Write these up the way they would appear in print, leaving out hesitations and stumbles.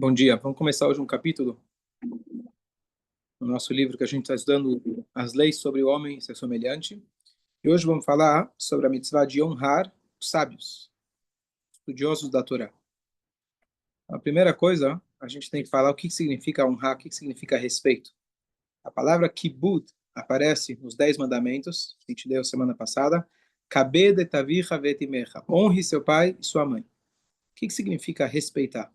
Bom dia. Vamos começar hoje um capítulo no nosso livro que a gente está estudando as leis sobre o homem e seu semelhante. E hoje vamos falar sobre a mitzvah de honrar os sábios, estudiosos da Torá. A primeira coisa, a gente tem que falar o que significa honrar, o que significa respeito. A palavra kibud aparece nos 10 mandamentos, que a gente leu semana passada. Kabed et avicha veit imecha. Honre seu pai e sua mãe. O que significa respeitar?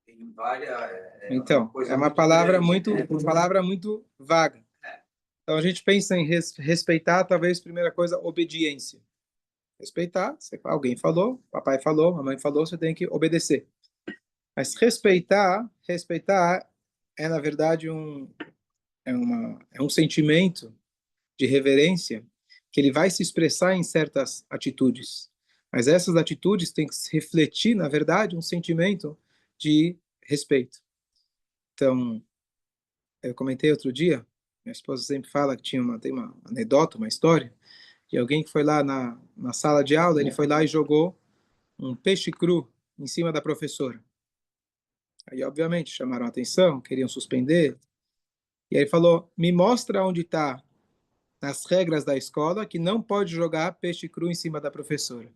Tem várias. Então, é uma palavra muito vaga. Então a gente pensa em respeitar, talvez, primeira coisa, obediência. Respeitar, alguém falou, papai falou, mamãe falou, você tem que obedecer. Mas respeitar é, na verdade, é um sentimento de reverência que ele vai se expressar em certas atitudes. Mas essas atitudes têm que refletir, na verdade, um sentimento de respeito. Então, eu comentei outro dia, minha esposa sempre fala que tem uma anedota, uma história, de alguém que foi lá na sala de aula, ele foi lá e jogou um peixe cru em cima da professora. Aí, obviamente, chamaram a atenção, queriam suspender. E aí ele falou, me mostra onde está nas regras da escola que não pode jogar peixe cru em cima da professora.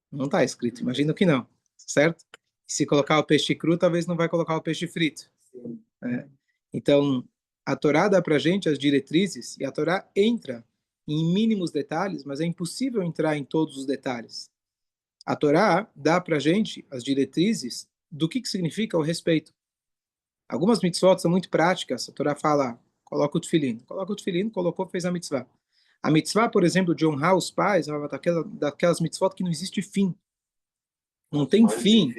Não está escrito, imagino que não, certo? Se colocar o peixe cru, talvez não vai colocar o peixe frito. Né? Então, a Torá dá para a gente as diretrizes, e a Torá entra em mínimos detalhes, mas é impossível entrar em todos os detalhes. A Torá dá para a gente as diretrizes do que significa o respeito. Algumas mitzvot são muito práticas. A Torá fala, coloca o tefilim. Coloca o tefilim, colocou, fez a mitzvah. A mitzvah, por exemplo, de honrar os pais, é uma daquelas mitzvot que não existe fim. Não tem fim,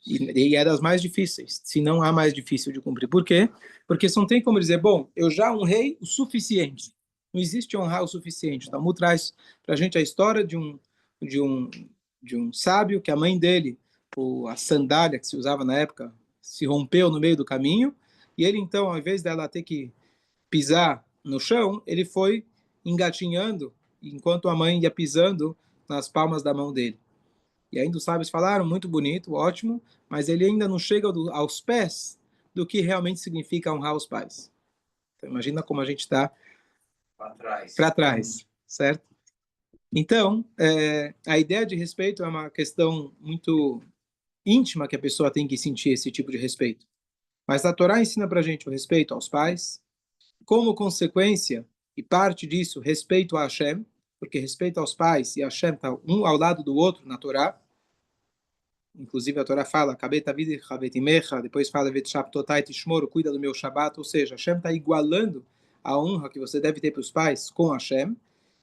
e é das mais difíceis, se não há mais difícil de cumprir. Por quê? Porque você não tem como dizer, bom, eu já honrei o suficiente. Não existe honrar o suficiente. O Talmud traz para a gente a história de um, de um sábio que a mãe dele, a sandália que se usava na época, se rompeu no meio do caminho, e ele então, ao invés dela ter que pisar no chão, ele foi engatinhando, enquanto a mãe ia pisando nas palmas da mão dele. E ainda os sábios falaram, muito bonito, ótimo, mas ele ainda não chega aos pés do que realmente significa honrar os pais. Então, imagina como a gente está para trás, certo? Então, a ideia de respeito é uma questão muito íntima que a pessoa tem que sentir esse tipo de respeito. Mas a Torá ensina para a gente o respeito aos pais, como consequência, e parte disso, respeito a Hashem, porque respeito aos pais e Hashem está um ao lado do outro na Torá. Inclusive a Torá fala, depois fala, cuida do meu Shabat, ou seja, Hashem está igualando a honra que você deve ter para os pais com Hashem,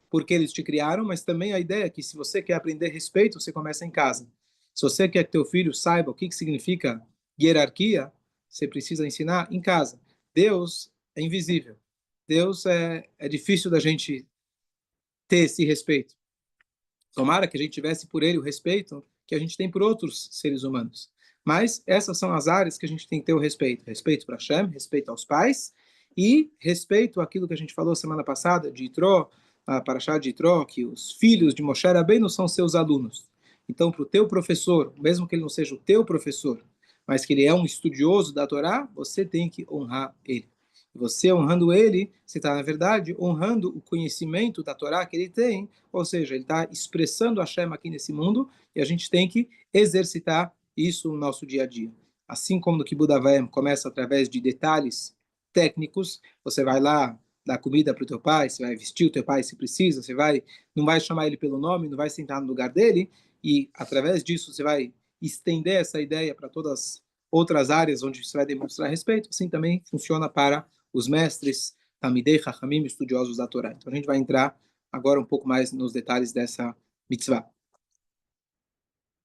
porque eles te criaram, mas também a ideia é que se você quer aprender respeito, você começa em casa. Se você quer que teu filho saiba o que significa hierarquia, você precisa ensinar em casa. Deus é invisível. Deus é difícil da gente ter esse respeito. Tomara que a gente tivesse por ele o respeito que a gente tem por outros seres humanos. Mas essas são as áreas que a gente tem que ter o respeito. Respeito para Hashem, respeito aos pais e respeito àquilo que a gente falou semana passada de Yitro, a Parashá de Yitro, que os filhos de Moshe Rabbeinu são seus alunos. Então, para o teu professor, mesmo que ele não seja o teu professor, mas que ele é um estudioso da Torá, você tem que honrar ele. Você honrando ele, você está, na verdade, honrando o conhecimento da Torá que ele tem, ou seja, ele está expressando a Hashem aqui nesse mundo, e a gente tem que exercitar isso no nosso dia a dia. Assim como no Kibud Avayim começa através de detalhes técnicos, você vai lá dar comida para o teu pai, você vai vestir o teu pai se precisa, não vai chamar ele pelo nome, não vai sentar no lugar dele, e através disso você vai estender essa ideia para todas as outras áreas onde você vai demonstrar respeito. Assim também funciona para os mestres, Talmidei Chachamim, estudiosos da Torá. Então a gente vai entrar agora um pouco mais nos detalhes dessa mitzvah.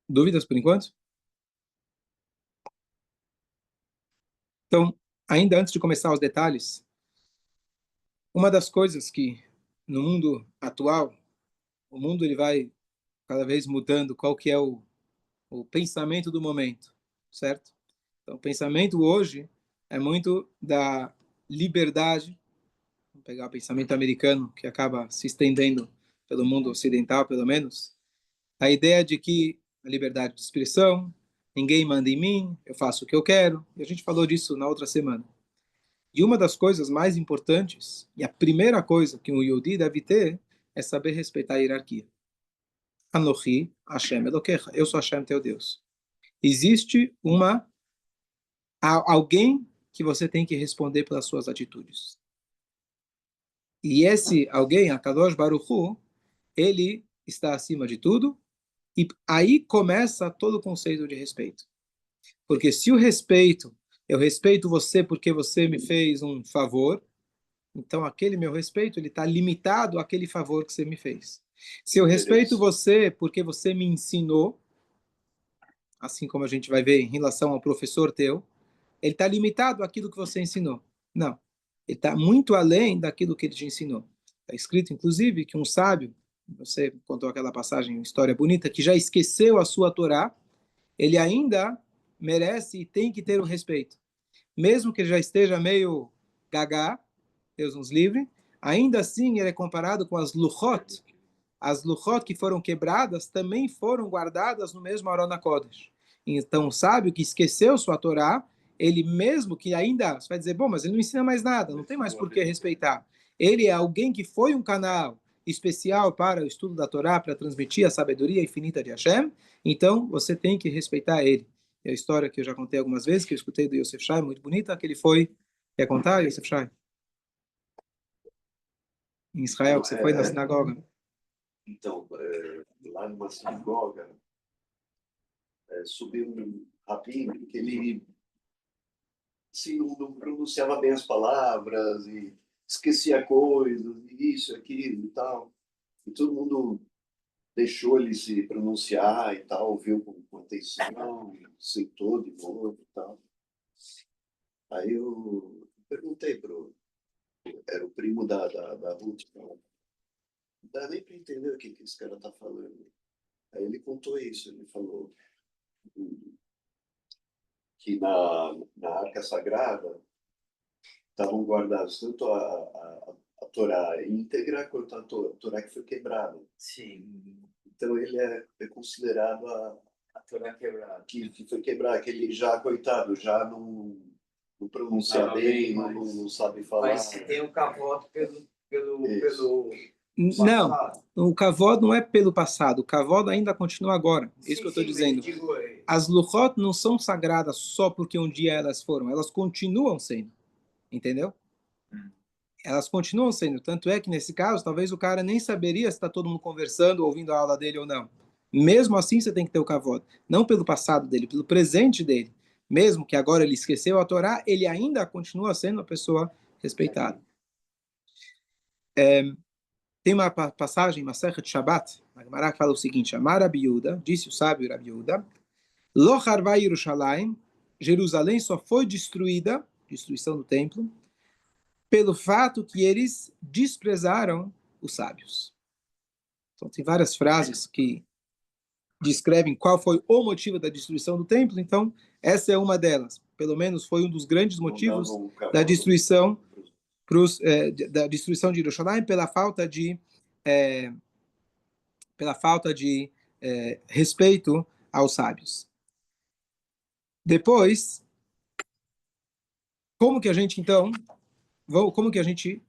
Dúvidas por enquanto? Então, ainda antes de começar os detalhes, uma das coisas que no mundo atual, o mundo ele vai cada vez mudando qual que é o pensamento do momento, certo? Então, o pensamento hoje é muito da liberdade. Vamos pegar o pensamento americano, que acaba se estendendo pelo mundo ocidental, pelo menos, a ideia de que a liberdade de expressão, ninguém manda em mim, eu faço o que eu quero, e a gente falou disso na outra semana. E uma das coisas mais importantes, e a primeira coisa que um Yehudi deve ter, é saber respeitar a hierarquia. Anochi, Hashem Elokecha, eu sou Hashem, teu Deus. Existe alguém que você tem que responder pelas suas atitudes. E esse alguém, a Kadosh Baruch Hu, ele está acima de tudo, e aí começa todo o conceito de respeito. Porque se o respeito, eu respeito você porque você me fez um favor, então aquele meu respeito, ele está limitado àquele favor que você me fez. Se eu respeito você porque você me ensinou, assim como a gente vai ver em relação ao professor teu, ele está limitado àquilo que você ensinou. Não. Ele está muito além daquilo que ele te ensinou. Está escrito, inclusive, que um sábio, você contou aquela passagem, uma história bonita, que já esqueceu a sua Torá, ele ainda merece e tem que ter o respeito. Mesmo que ele já esteja meio gaga, Deus nos livre, ainda assim ele é comparado com as luchot. As luchot que foram quebradas também foram guardadas no mesmo Arona Kodesh. Então, o sábio que esqueceu sua Torá, ele mesmo que ainda, você vai dizer, bom, mas ele não ensina mais nada, não tem mais por que respeitar. Ele é alguém que foi um canal especial para o estudo da Torá, para transmitir a sabedoria infinita de Hashem, então você tem que respeitar ele. É a história que eu já contei algumas vezes, que eu escutei do Yosef Shai, muito bonita, que ele foi, quer contar, Yosef Shai? Em Israel, que você foi na sinagoga. Então, lá numa sinagoga, subiu um rabino que ele assim, não pronunciava bem as palavras e esquecia coisas, e isso, aquilo e tal. E todo mundo deixou ele se pronunciar e tal, ouviu com atenção, aceitou de novo e tal. Aí eu perguntei era o primo da Ruth, não dá nem para entender o que esse cara está falando. Aí ele contou isso, ele falou que na Arca Sagrada estavam guardados tanto a Torá íntegra quanto a Torá que foi quebrada. Sim. Então ele é considerado a Torá quebrada. Que foi quebrado, que ele já, coitado, já não pronuncia bem, não sabe falar. Mas tem um cavoto pelo não, o kavod não é pelo passado, o kavod ainda continua agora. É isso que eu estou dizendo. As luchot não são sagradas só porque um dia elas foram, elas continuam sendo, entendeu? Elas continuam sendo, tanto é que nesse caso, talvez o cara nem saberia se está todo mundo conversando, ouvindo a aula dele ou não. Mesmo assim, você tem que ter o kavod, não pelo passado dele, pelo presente dele. Mesmo que agora ele esqueceu a Torá, ele ainda continua sendo uma pessoa respeitada. Tem uma passagem, Masechet Shabbat, a Gemara fala o seguinte: Amar Rabi Yehuda, disse o sábio Rabi Yehuda, Lo harvai Yerushalayim, Jerusalém só foi destruída, destruição do templo, pelo fato que eles desprezaram os sábios. Então tem várias frases que descrevem qual foi o motivo da destruição do templo, então essa é uma delas. Pelo menos foi um dos grandes motivos da destruição da destruição de Jerusalém pela falta de respeito aos sábios. Depois, como que a gente então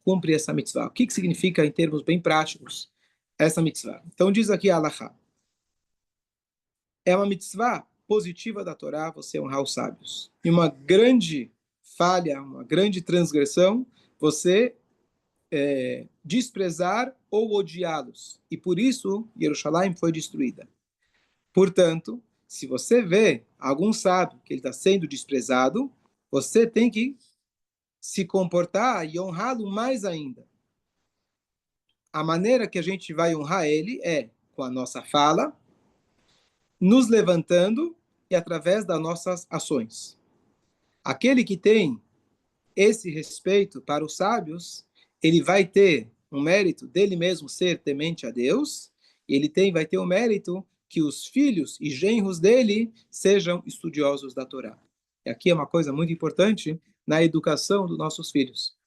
cumpre essa mitzvah? O que significa em termos bem práticos essa mitzvah? Então diz aqui a Halachá. É uma mitzvah positiva da Torá você honrar os sábios. E uma grande falha, uma grande transgressão, você desprezar ou odiá-los. E por isso, Jerusalém foi destruída. Portanto, se você vê algum sábio que ele está sendo desprezado, você tem que se comportar e honrá-lo mais ainda. A maneira que a gente vai honrar ele é com a nossa fala, nos levantando e através das nossas ações. Aquele que tem esse respeito para os sábios, ele vai ter um mérito dele mesmo ser temente a Deus, e ele vai ter o mérito que os filhos e genros dele sejam estudiosos da Torá. E aqui é uma coisa muito importante na educação dos nossos filhos.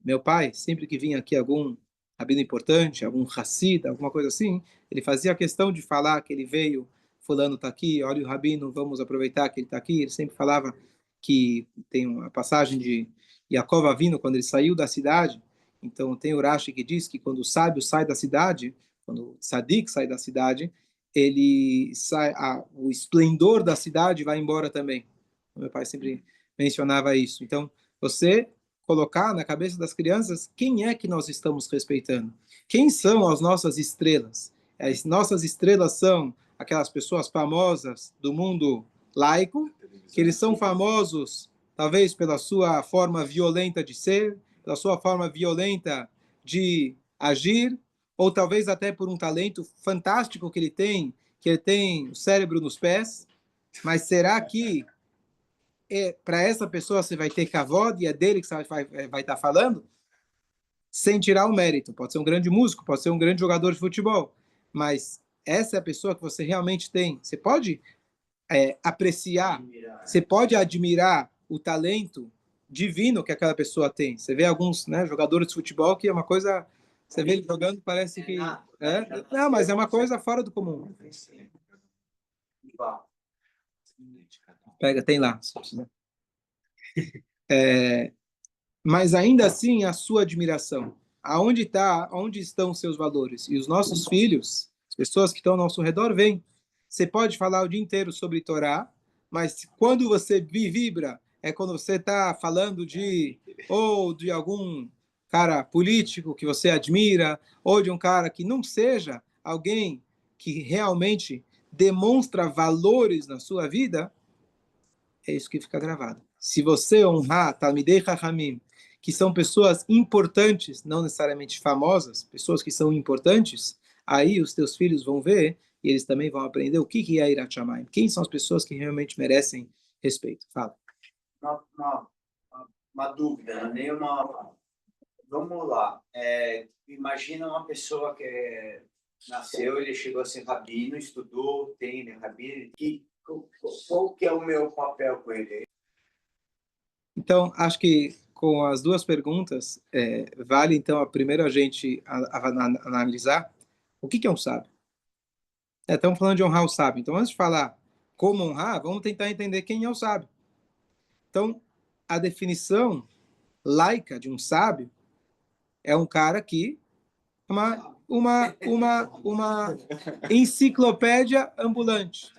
Meu pai, sempre que vinha aqui algum rabino importante, algum Hassid, alguma coisa assim, ele fazia questão de falar que ele veio, fulano está aqui, olha o rabino, vamos aproveitar que ele está aqui. Ele sempre falava que tem uma passagem de Yaakov Avinu, quando ele saiu da cidade. Então tem o Rashi que diz que quando o sábio sai da cidade, quando o tzadik sai da cidade, ele sai, o esplendor da cidade vai embora também. Meu pai sempre mencionava isso. Então, você colocar na cabeça das crianças quem é que nós estamos respeitando. Quem são as nossas estrelas? As nossas estrelas são aquelas pessoas famosas do mundo laico, que eles são famosos talvez pela sua forma violenta de ser, pela sua forma violenta de agir, ou talvez até por um talento fantástico que ele tem o cérebro nos pés. Mas será que para essa pessoa você vai ter kavod e é dele que você vai estar falando? Sem tirar o mérito. Pode ser um grande músico, pode ser um grande jogador de futebol, mas essa é a pessoa que você realmente tem. Você pode apreciar, você pode admirar o talento divino que aquela pessoa tem. Você vê alguns, né, jogadores de futebol que é uma coisa, você vê ele jogando, parece que não, mas é uma coisa fora do comum. Pega, tem lá. Mas ainda assim a sua admiração. Onde estão os seus valores? E os nossos filhos, as pessoas que estão ao nosso redor, vêm. Você pode falar o dia inteiro sobre Torá, mas quando você vibra, é quando você está falando ou de algum cara político que você admira, ou de um cara que não seja alguém que realmente demonstra valores na sua vida, é isso que fica gravado. Se você honrar Talmidei Chachamim, que são pessoas importantes, não necessariamente famosas, pessoas que são importantes, aí os teus filhos vão ver e eles também vão aprender o que é Irat Shamayim. Quem são as pessoas que realmente merecem respeito? Fala. Uma, uma dúvida, nem uma. Vamos lá. Imagina uma pessoa que nasceu, ele chegou a ser rabino, estudou, tem rabino. Qual que é o meu papel com ele? Então, acho que com as duas perguntas, vale então primeiro a gente analisar o que é um sábio. Estamos falando de honrar o sábio. Então, antes de falar como honrar, vamos tentar entender quem é o sábio. Então, a definição laica de um sábio é um cara que uma enciclopédia ambulante.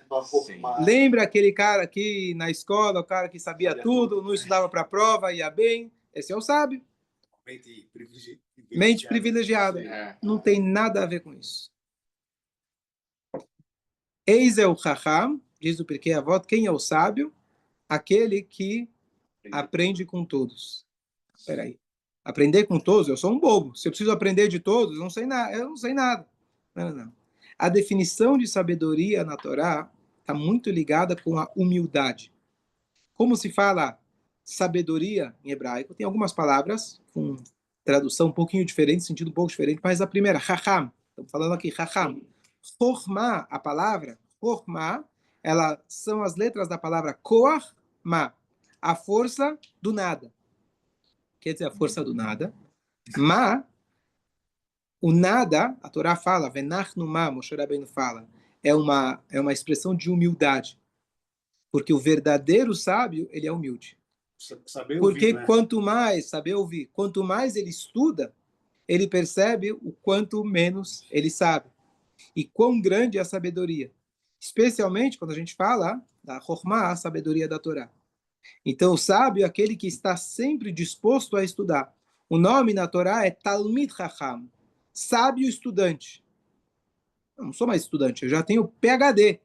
Lembra aquele cara que na escola, o cara que sabia tudo, não estudava para a prova, ia bem? Esse é o sábio. Mente privilegiada. Não tem nada a ver com isso. Eis é o Chacham, diz o Pirkei Avot, quem é o sábio? Aquele que aprende com todos. Espera aí. Aprender com todos? Eu sou um bobo. Se eu preciso aprender de todos, eu não sei nada. Eu não sei nada. Não. A definição de sabedoria na Torá está muito ligada com a humildade. Como se fala sabedoria em hebraico? Tem algumas palavras com tradução um pouquinho diferente, sentido um pouco diferente, mas a primeira, Chacham. Estamos falando aqui, Chacham. Chorma, a palavra Chorma, elas são as letras da palavra Koach Ma, a força do nada. Quer dizer, a força do nada. Ma, o nada, a Torá fala, Venachnu Ma, Moshe Rabbeinu fala, é uma expressão de humildade. Porque o verdadeiro sábio, ele é humilde. Porque quanto mais, saber ouvir, quanto mais ele estuda, ele percebe o quanto menos ele sabe. E quão grande é a sabedoria. Especialmente quando a gente fala da Chokhmah, a sabedoria da Torá. Então, o sábio é aquele que está sempre disposto a estudar. O nome na Torá é Talmid Chacham, sábio estudante. Eu não sou mais estudante, eu já tenho PhD.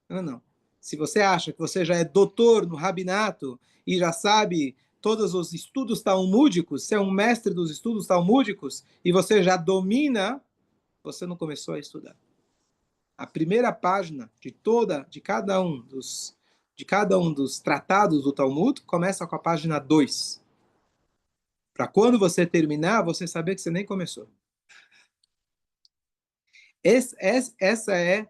Não. Se você acha que você já é doutor no rabinato e já sabe todos os estudos talmúdicos, você é um mestre dos estudos talmúdicos e você já domina, você não começou a estudar. A primeira página de cada um dos tratados do Talmud começa com a página 2. Para quando você terminar, você saber que você nem começou. Essa é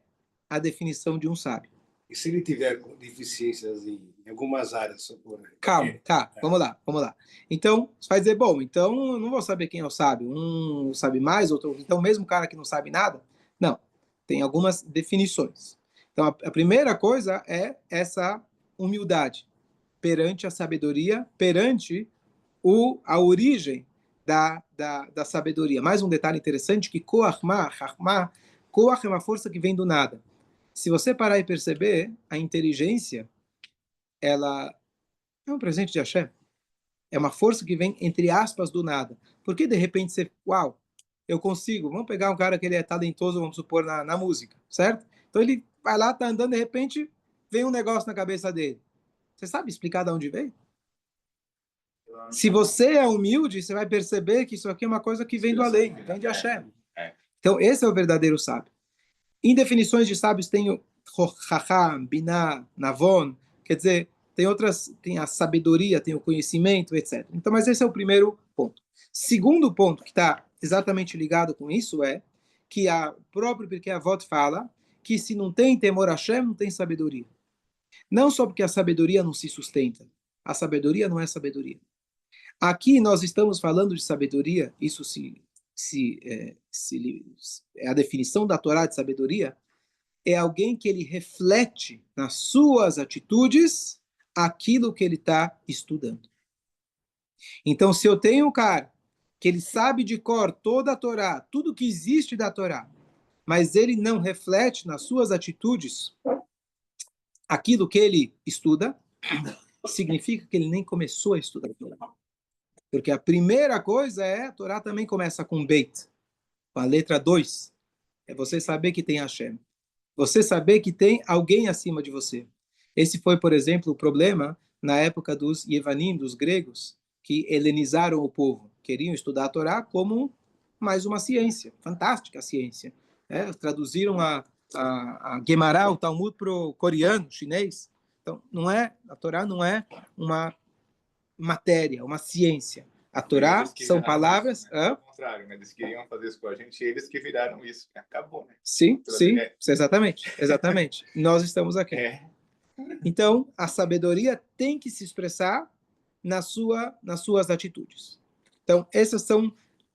a definição de um sábio. E se ele tiver deficiências Em algumas áreas. Calma, tá, vamos lá. Então, você vai dizer, bom, então eu não vou saber quem é o sábio. Um sabe mais, outro... Então, mesmo cara que não sabe nada? Não, tem algumas definições. Então, a primeira coisa é essa humildade perante a sabedoria, perante a origem da sabedoria. Mais um detalhe interessante, que Koach é uma força que vem do nada. Se você parar e perceber, a inteligência, ela é um presente de Hashem. É uma força que vem, entre aspas, do nada. Porque, de repente, você... Uau, eu consigo. Vamos pegar um cara que ele é talentoso, vamos supor, na música, certo? Então, ele vai lá, tá andando, de repente, vem um negócio na cabeça dele. Você sabe explicar de onde veio? Se você é humilde, você vai perceber que isso aqui é uma coisa que vem do além, vem de Hashem. Então, esse é o verdadeiro sábio. Em definições de sábios tem o Chacham, Binah, Navon, quer dizer, tem a sabedoria, tem o conhecimento, etc. Então, mas esse é o primeiro ponto. Segundo ponto, que está exatamente ligado com isso, é que a própria Pirkei Avot fala que se não tem temor a Hashem, não tem sabedoria. Não só porque a sabedoria não se sustenta, a sabedoria não é sabedoria. Aqui nós estamos falando de sabedoria, isso é a definição da Torá de sabedoria, é alguém que ele reflete nas suas atitudes aquilo que ele está estudando. Então, se eu tenho um cara que ele sabe de cor toda a Torá, tudo que existe da Torá, mas ele não reflete nas suas atitudes aquilo que ele estuda, significa que ele nem começou a estudar a Torá. Porque a primeira coisa a Torá também começa com Beit, com a letra 2. É você saber que tem Hashem. Você saber que tem alguém acima de você. Esse foi, por exemplo, o problema na época dos Yevanim, dos gregos, que helenizaram o povo. Queriam estudar a Torá como mais uma ciência, fantástica ciência. Traduziram a Gemara, o Talmud, para o coreano, chinês. Então, a Torá não é uma matéria, uma ciência. A Torá são palavras... Ao contrário, né? Eles queriam fazer isso com a gente e eles que viraram isso. Acabou, né? Sim, exatamente. Nós estamos aqui. Então, a sabedoria tem que se expressar nas suas atitudes. Então, esses são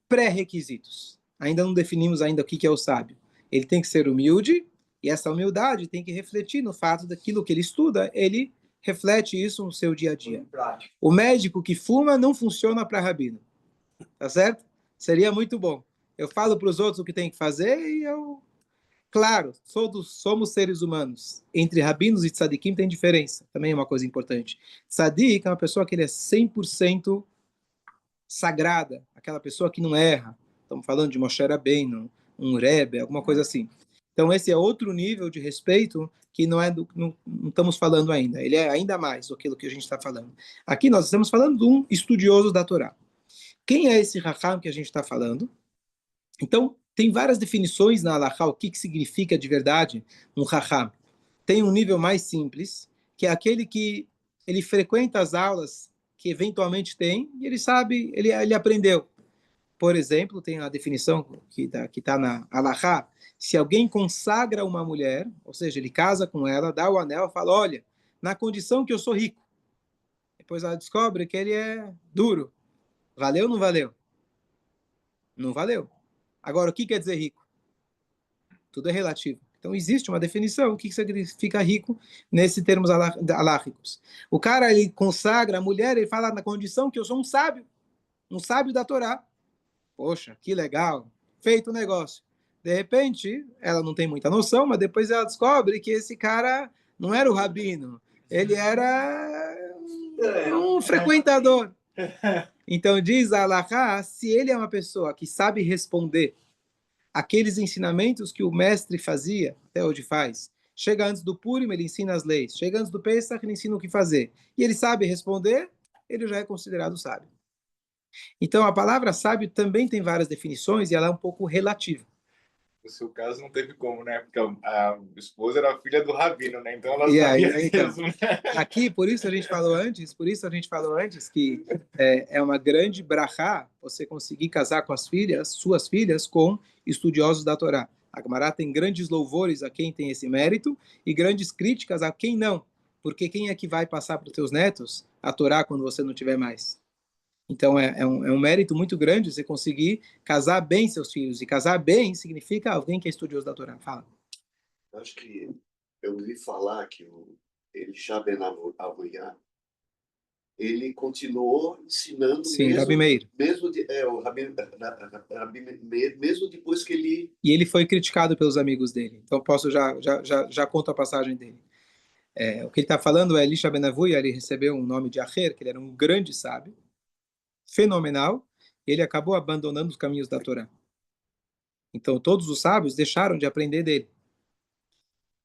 pré-requisitos. Ainda não definimos ainda o que é o sábio. Ele tem que ser humilde, e essa humildade tem que refletir no fato daquilo que ele estuda, ele reflete isso no seu dia a dia. O médico que fuma não funciona para rabino. Tá certo? Seria muito bom. Eu falo para os outros o que tem que fazer e eu... Claro, todos somos seres humanos. Entre rabinos e tzadikim tem diferença. Também é uma coisa importante. Tzadik é uma pessoa que ele é 100% sagrada. Aquela pessoa que não erra. Estamos falando de Moshe Rabbeinu, um Rebbe, alguma coisa assim. Então, esse é outro nível de respeito que não estamos falando ainda. Ele é ainda mais aquilo que a gente está falando. Aqui nós estamos falando de um estudioso da Torá. Quem é esse Raham que a gente está falando? Então, tem várias definições na Halachá, o que significa de verdade um Raham. Tem um nível mais simples, que é aquele que ele frequenta as aulas que eventualmente tem, e ele sabe, ele aprendeu. Por exemplo, tem a definição que tá na Halachá, se alguém consagra uma mulher, ou seja, ele casa com ela, dá o anel, fala, olha, na condição que eu sou rico. Depois ela descobre que ele é duro. Valeu ou não valeu? Não valeu. Agora, o que quer dizer rico? Tudo é relativo. Então, existe uma definição. O que significa rico nesses termos aláhicos? O cara, ele consagra a mulher, ele fala na condição que eu sou um sábio da Torá. Poxa, que legal. Feito o negócio. De repente, ela não tem muita noção, mas depois ela descobre que esse cara não era o rabino. Ele era um frequentador. Então, diz a Halachá, se ele é uma pessoa que sabe responder aqueles ensinamentos que o mestre fazia, até hoje faz, chega antes do Purim, ele ensina as leis, chega antes do Pesach, ele ensina o que fazer, e ele sabe responder, ele já é considerado sábio. Então, a palavra sábio também tem várias definições, e ela é um pouco relativa. No seu caso, não teve como, né? Porque a esposa era a filha do rabino, né? Então, ela sabia mesmo, né? Aqui, por isso a gente falou antes que é uma grande brachá você conseguir casar com suas filhas, com estudiosos da Torá. A Gemara tem grandes louvores a quem tem esse mérito e grandes críticas a quem não. porque quem é que vai passar para os teus netos a Torá quando você não tiver mais? Então, é um mérito muito grande você conseguir casar bem seus filhos. E casar bem significa alguém que é estudioso da Torá. Fala. Acho que eu ouvi falar que o Elisha Ben Avuiá, ele continuou ensinando. Sim, Rabi Meir. O Rabi Meir, mesmo depois que ele... E ele foi criticado pelos amigos dele. Então, posso já conto a passagem dele. O que ele está falando é Elisha Ben Avuiá, ele recebeu um nome de Acher, que ele era um grande sábio, fenomenal, e ele acabou abandonando os caminhos da Torá. Então, todos os sábios deixaram de aprender dele.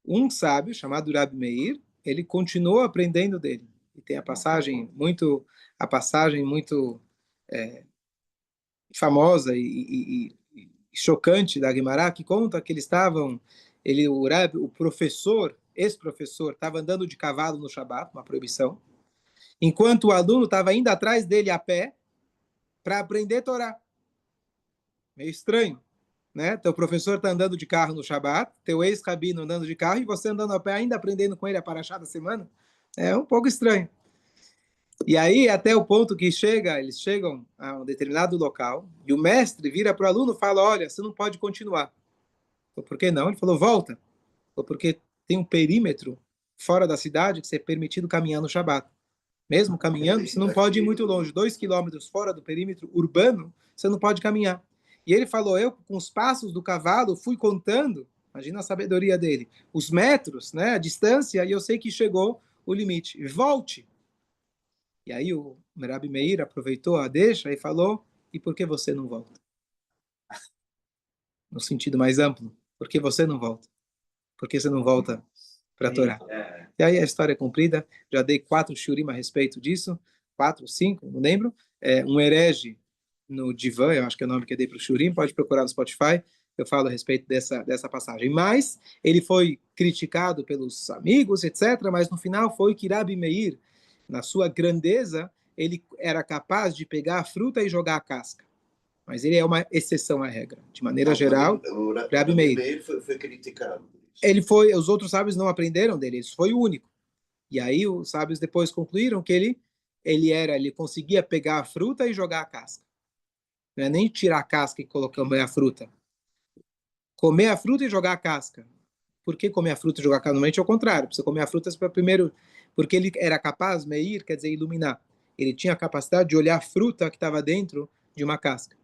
Um sábio, chamado Rabi Meir, ele continuou aprendendo dele. E tem a passagem muito famosa e chocante da Guimará, que conta que eles estavam, o professor, ex-professor, estava andando de cavalo no Shabat, uma proibição, enquanto o aluno estava indo atrás dele a pé para aprender Torá. Meio estranho, né? Teu professor está andando de carro no Shabat, teu ex-rabino andando de carro e você andando a pé ainda aprendendo com ele a paraxá da semana. É um pouco estranho. E aí, até o ponto que eles chegam a um determinado local e o mestre vira para o aluno e fala, olha, você não pode continuar. Por que não? Ele falou, volta. Porque tem um perímetro fora da cidade que você é permitido caminhar no Shabat. Mesmo caminhando, você não pode ir muito longe. 2 quilômetros fora do perímetro urbano, você não pode caminhar. E ele falou, eu com os passos do cavalo fui contando, imagina a sabedoria dele, os metros, né, a distância, e eu sei que chegou o limite. Volte. E aí o Rabi Meir aproveitou a deixa e falou, e por que você não volta? No sentido mais amplo, por que você não volta? Por que você não volta para a Torá? E aí a história é comprida, já dei 4 shurim a respeito disso, 4, 5, não lembro. Um herege no Divan, eu acho que é o nome que eu dei para o shurim, pode procurar no Spotify, eu falo a respeito dessa passagem. Mas ele foi criticado pelos amigos, etc., mas no final foi que Rabi Meir, na sua grandeza, ele era capaz de pegar a fruta e jogar a casca. Mas ele é uma exceção à regra. De maneira geral, Rabi Meir foi criticado. Os outros sábios não aprenderam dele, ele foi o único. E aí os sábios depois concluíram que ele conseguia pegar a fruta e jogar a casca. Não é nem tirar a casca e comer a fruta. Comer a fruta e jogar a casca. Por que comer a fruta e jogar a casca? Normalmente é o contrário. Precisa comer a fruta para primeiro... Porque ele era capaz, meir, quer dizer iluminar. Ele tinha a capacidade de olhar a fruta que estava dentro de uma casca.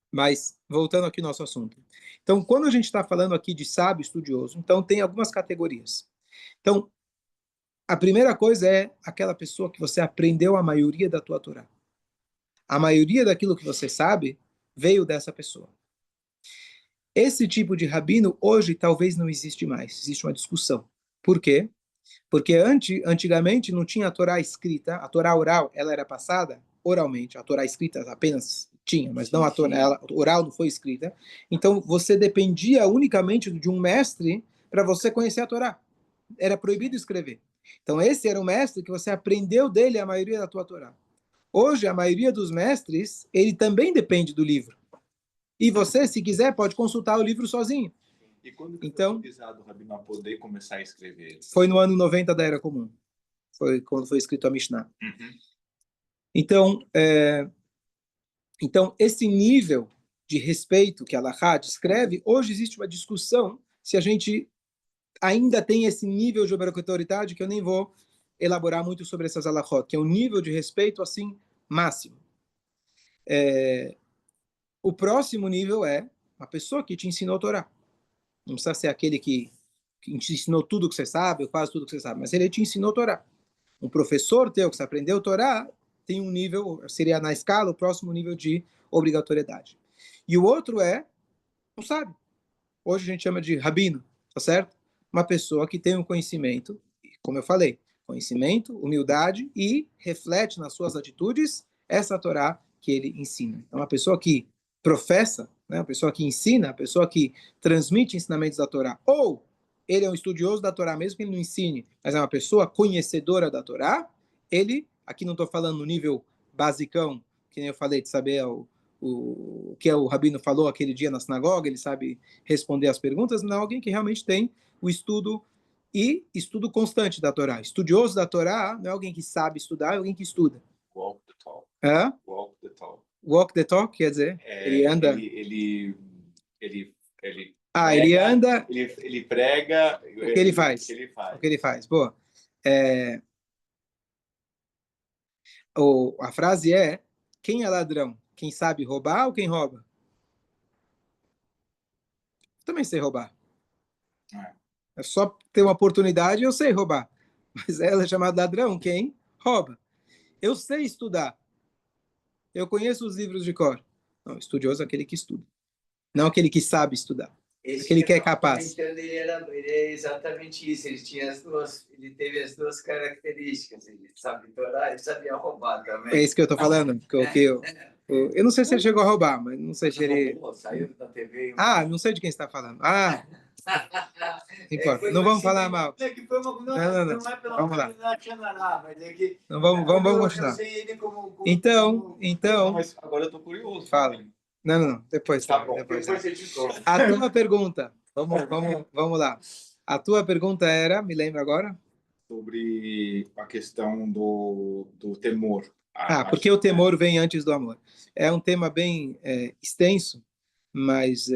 Mas, voltando aqui ao nosso assunto. Então, quando a gente está falando aqui de sábio estudioso, então tem algumas categorias. Então, a primeira coisa é aquela pessoa que você aprendeu a maioria da tua Torá. A maioria daquilo que você sabe veio dessa pessoa. Esse tipo de rabino, hoje, talvez não existe mais. Existe uma discussão. Por quê? Porque antigamente não tinha a Torá escrita, a Torá oral, ela era passada oralmente, a Torá escrita apenas tinha, mas não a Torá oral não foi escrita. Então você dependia unicamente de um mestre para você conhecer a Torá. Era proibido escrever. Então esse era o mestre que você aprendeu dele a maioria da tua Torá. Hoje a maioria dos mestres, ele também depende do livro. E você, se quiser, pode consultar o livro sozinho. E quando então, foi utilizado o Rabino a poder começar a escrever? Foi no ano 90 da Era Comum. Foi quando foi escrito a Mishnah. Uhum. Então, esse nível de respeito que a Halachá descreve, hoje existe uma discussão se a gente ainda tem esse nível de obrigatoriedade, que eu nem vou elaborar muito sobre essas halachot, que é um nível de respeito, assim, máximo. O próximo nível é uma pessoa que te ensinou a Torá. Não precisa ser aquele que te ensinou tudo que você sabe, ou quase tudo que você sabe, mas ele te ensinou a Torá. Um professor teu que você aprendeu a Torá tem um nível, seria na escala, o próximo nível de obrigatoriedade. E o outro não sabe. Hoje a gente chama de rabino, tá certo? Uma pessoa que tem um conhecimento, como eu falei, conhecimento, humildade e reflete nas suas atitudes essa Torá que ele ensina. Então, uma pessoa que professa, né, uma pessoa que ensina, uma pessoa que transmite ensinamentos da Torá, ou ele é um estudioso da Torá, mesmo que ele não ensine, mas é uma pessoa conhecedora da Torá, ele, aqui não estou falando no nível basicão, que nem eu falei, de saber o que o rabino falou aquele dia na sinagoga, ele sabe responder as perguntas, não, alguém que realmente tem o estudo e estudo constante da Torá. Estudioso da Torá não é alguém que sabe estudar, é alguém que estuda. Walk the talk. Hã? Walk the talk. Walk the talk quer dizer? Ele anda... Ele ele anda... Ele prega... O que ele faz? O que ele faz. Boa. A frase é: quem é ladrão? Quem sabe roubar ou quem rouba? Eu também sei roubar. É só ter uma oportunidade e eu sei roubar. Mas ela é chamada ladrão quem rouba. Eu sei estudar. Eu conheço os livros de cor. Não, estudioso é aquele que estuda. Não aquele que sabe estudar. Aquele que é capaz. Ele é exatamente isso. Ele teve as duas características. Ele sabe Torá e sabia roubar também. É isso que eu estou falando. Eu não sei se ele chegou a roubar, mas não sei se ele... Saiu da TV. Não sei de quem você está falando. Importa. Não vamos falar mal. Não é pela vamos lá. Não vamos continuar. Então. Mas agora eu estou curioso. Fala. Não. Depois. Tá bom. Depois você te conta. A tua pergunta. Vamos lá. A tua pergunta era, me lembra agora? Sobre a questão do temor. Porque o temor vem antes do amor. É um tema bem extenso, mas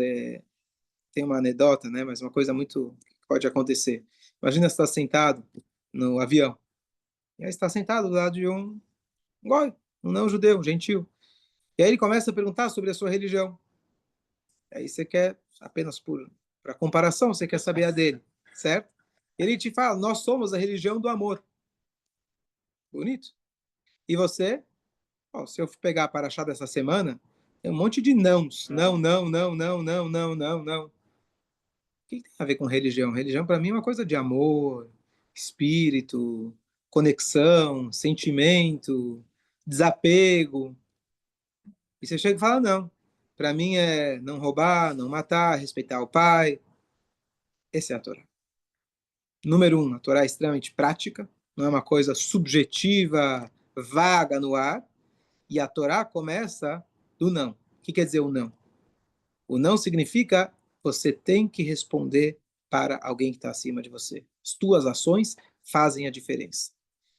tem uma anedota, né? Mas uma coisa muito que pode acontecer. Imagina você está sentado no avião. E aí está sentado do lado de um goi, um não-judeu, um gentil. E aí ele começa a perguntar sobre a sua religião. Aí você quer, apenas para comparação, você quer saber a dele, certo? Ele te fala: nós somos a religião do amor. Bonito. E você, se eu pegar a paraxá dessa semana, tem um monte de nãos. Não. O que tem a ver com religião? Religião, para mim, é uma coisa de amor, espírito, conexão, sentimento, desapego. E você chega e fala: não. Para mim é não roubar, não matar, respeitar o pai. Essa é a Torá. Número 1, a Torá é extremamente prática, não é uma coisa subjetiva, vaga no ar. E a Torá começa do não. O que quer dizer o não? O não significa você tem que responder para alguém que está acima de você. As tuas ações fazem a diferença.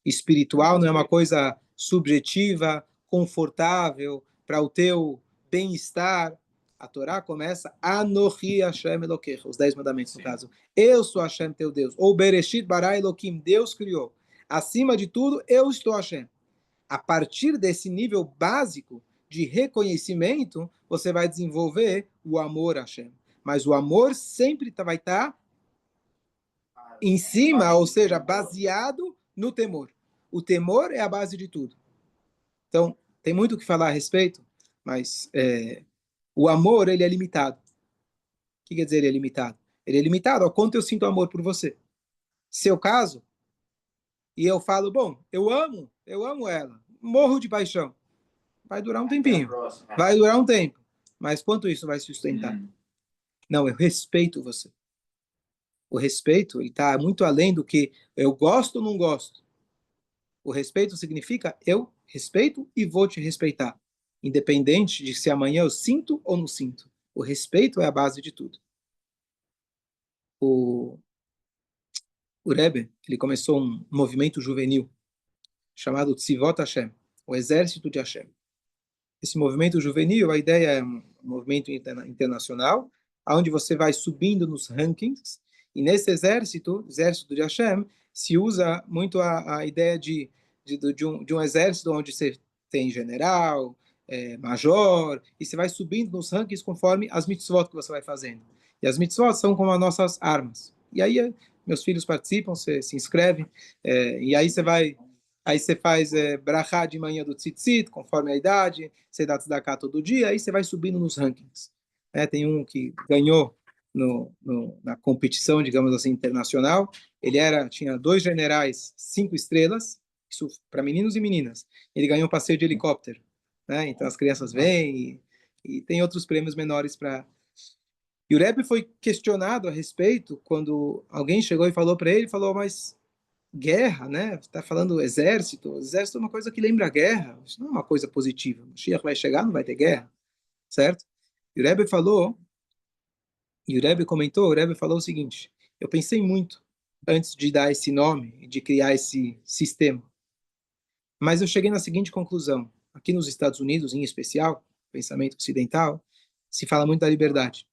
Espiritual não é uma coisa subjetiva, confortável, para o teu bem-estar. A Torá começa Anohi Hashem Elokecha, os 10 mandamentos no caso. Eu sou Hashem teu Deus. Ou Bereshit bara Elokim, Deus criou. Acima de tudo, eu estou Hashem. A partir desse nível básico de reconhecimento, você vai desenvolver o amor a Hashem. Mas o amor sempre vai estar em cima, ou seja, baseado no temor. O temor é a base de tudo. Então, tem muito o que falar a respeito, mas o amor, ele é limitado. O que quer dizer ele é limitado? Ele é limitado ao quanto eu sinto amor por você. Se eu caso, e eu falo, bom, eu amo ela, morro de paixão. Vai durar um tempinho. Vai durar um tempo. Mas quanto isso vai sustentar? Não, eu respeito você. O respeito, ele está muito além do que eu gosto ou não gosto. O respeito significa eu respeito e vou te respeitar. Independente de se amanhã eu sinto ou não sinto. O respeito é a base de tudo. O Rebbe, ele começou um movimento juvenil chamado Tzivot Hashem, o Exército de Hashem. Esse movimento juvenil, a ideia é um movimento internacional, onde você vai subindo nos rankings, e nesse exército de Hashem, se usa muito a ideia de um exército onde você tem general, major, e você vai subindo nos rankings conforme as mitzvot que você vai fazendo. E as mitzvot são como as nossas armas. E aí, meus filhos participam, você se inscreve, e aí você vai... Aí você faz brachá de manhã do tzitzit, conforme a idade, você dá tzedakah todo dia, aí você vai subindo nos rankings. Tem um que ganhou na competição, digamos assim, internacional, tinha 2 generais, 5 estrelas, isso para meninos e meninas. Ele ganhou um passeio de helicóptero. Então as crianças vêm e tem outros prêmios menores para... E o Rebbe foi questionado a respeito, quando alguém chegou e falou para ele, mas... guerra, né? Está falando exército. O exército é uma coisa que lembra a guerra. Isso não é uma coisa positiva. O Mashiach vai chegar, não vai ter guerra, certo? E o Rebbe comentou, o Rebbe falou o seguinte: eu pensei muito antes de dar esse nome e de criar esse sistema. Mas eu cheguei na seguinte conclusão. Aqui nos Estados Unidos, em especial, pensamento ocidental, se fala muito da liberdade.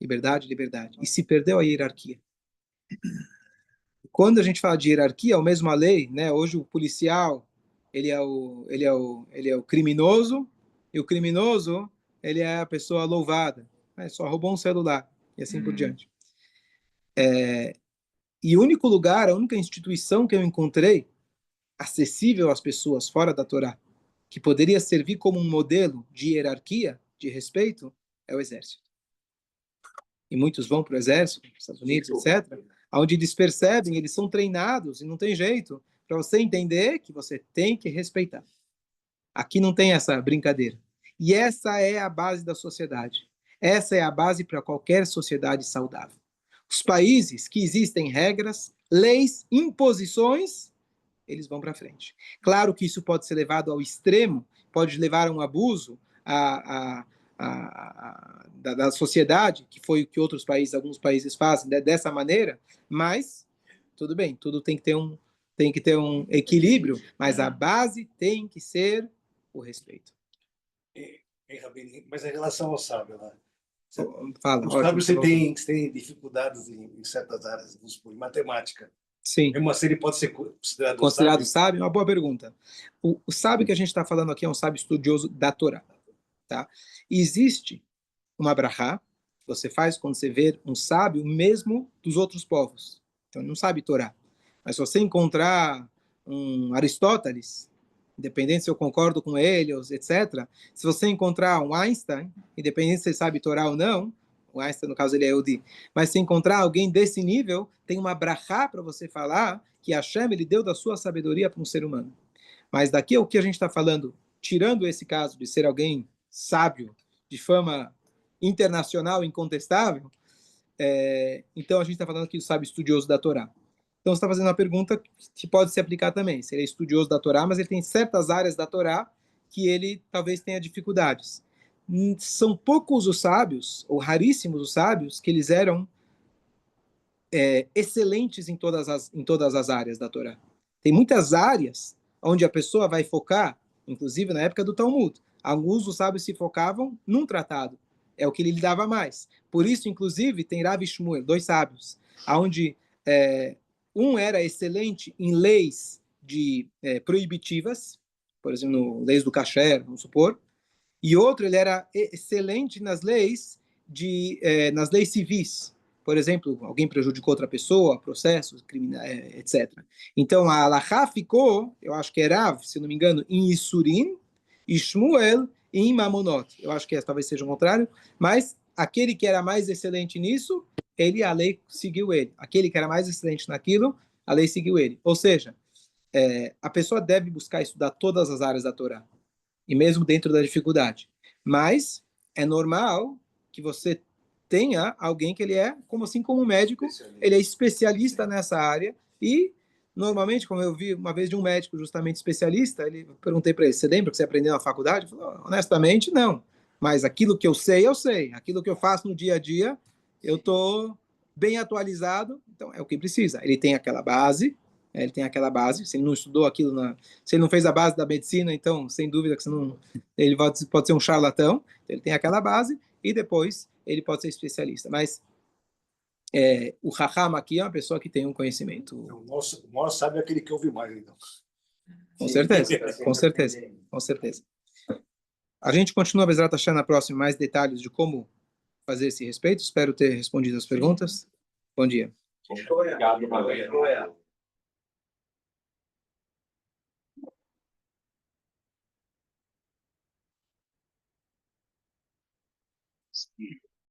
Liberdade, liberdade. E se perdeu a hierarquia. Quando a gente fala de hierarquia, é a mesma lei, né? Hoje o policial, ele é o criminoso, e o criminoso, ele é a pessoa louvada. Só roubou um celular, e assim por diante. E o único lugar, a única instituição que eu encontrei acessível às pessoas fora da Torá, que poderia servir como um modelo de hierarquia, de respeito, é o exército. E muitos vão para o exército, nos Estados Unidos, etc., onde eles percebem, eles são treinados, e não tem jeito, para você entender que você tem que respeitar. Aqui não tem essa brincadeira. E essa é a base da sociedade. Essa é a base para qualquer sociedade saudável. Os países que existem regras, leis, imposições, eles vão para frente. Claro que isso pode ser levado ao extremo, pode levar a um abuso da sociedade, que foi o que outros países, alguns países fazem dessa maneira, mas tudo bem, tudo tem que ter um equilíbrio, mas a base tem que ser o respeito. Rabino, mas em relação ao sábio, né? Fala, Os ótimo, sábios você tem dificuldades em certas áreas, vamos supor, em matemática. Sim. Mesmo assim, ele pode ser considerado sábio? Uma boa pergunta. O sábio que a gente está falando aqui é um sábio estudioso da Torá. Tá? Existe uma brachá que você faz quando você vê um sábio mesmo dos outros povos. Então, ele não sabe Torá. Mas se você encontrar um Aristóteles, independente se eu concordo com ele, etc., se você encontrar um Einstein, independente se você sabe Torá ou não, o Einstein, no caso, ele é Eudi, mas se encontrar alguém desse nível, tem uma brachá para você falar que Hashem, ele deu da sua sabedoria para um ser humano. Mas daqui o que a gente está falando, tirando esse caso de ser alguém sábio, de fama internacional, incontestável, então a gente está falando aqui do sábio estudioso da Torá. Então você está fazendo uma pergunta que pode se aplicar também. Se ele é estudioso da Torá, mas ele tem certas áreas da Torá que ele talvez tenha dificuldades. São poucos os sábios, ou raríssimos os sábios, que eles eram excelentes em todas as áreas da Torá. Tem muitas áreas onde a pessoa vai focar, inclusive na época do Talmud. Alguns dos sábios se focavam num tratado. É o que ele dava mais. Por isso, inclusive, tem Rav e Shmuel, dois sábios, onde um era excelente em leis proibitivas, por exemplo, leis do kasher, vamos supor, e outro ele era excelente nas leis civis. Por exemplo, alguém prejudicou outra pessoa, processos, etc. Então, a Halachá ficou, eu acho que era, se não me engano, em Isurim, e Shmuel em Mamonot. Eu acho que talvez seja o contrário, mas aquele que era mais excelente nisso, a lei seguiu ele. Aquele que era mais excelente naquilo, a lei seguiu ele. Ou seja, a pessoa deve buscar estudar todas as áreas da Torá, e mesmo dentro da dificuldade. Mas é normal que você tenha alguém que ele é, como um médico, ele é especialista nessa área e, normalmente, como eu vi uma vez de um médico justamente especialista, perguntei para ele, você lembra que você aprendeu na faculdade? Ele falou, honestamente, não. Mas aquilo que eu sei, eu sei. Aquilo que eu faço no dia a dia, eu estou bem atualizado, então é o que precisa. Ele tem aquela base, se ele não estudou aquilo, se ele não fez a base da medicina, então, sem dúvida que ele pode ser um charlatão, ele tem aquela base, e depois ele pode ser especialista. Mas o Raham aqui é uma pessoa que tem um conhecimento. O maior sábio é aquele que ouve mais, então. Com certeza, com certeza, com certeza. A gente continua, Bezrat Hashem, na próxima, mais detalhes de como fazer esse respeito. Espero ter respondido as perguntas. Bom dia. Obrigado, Rabino. Sim.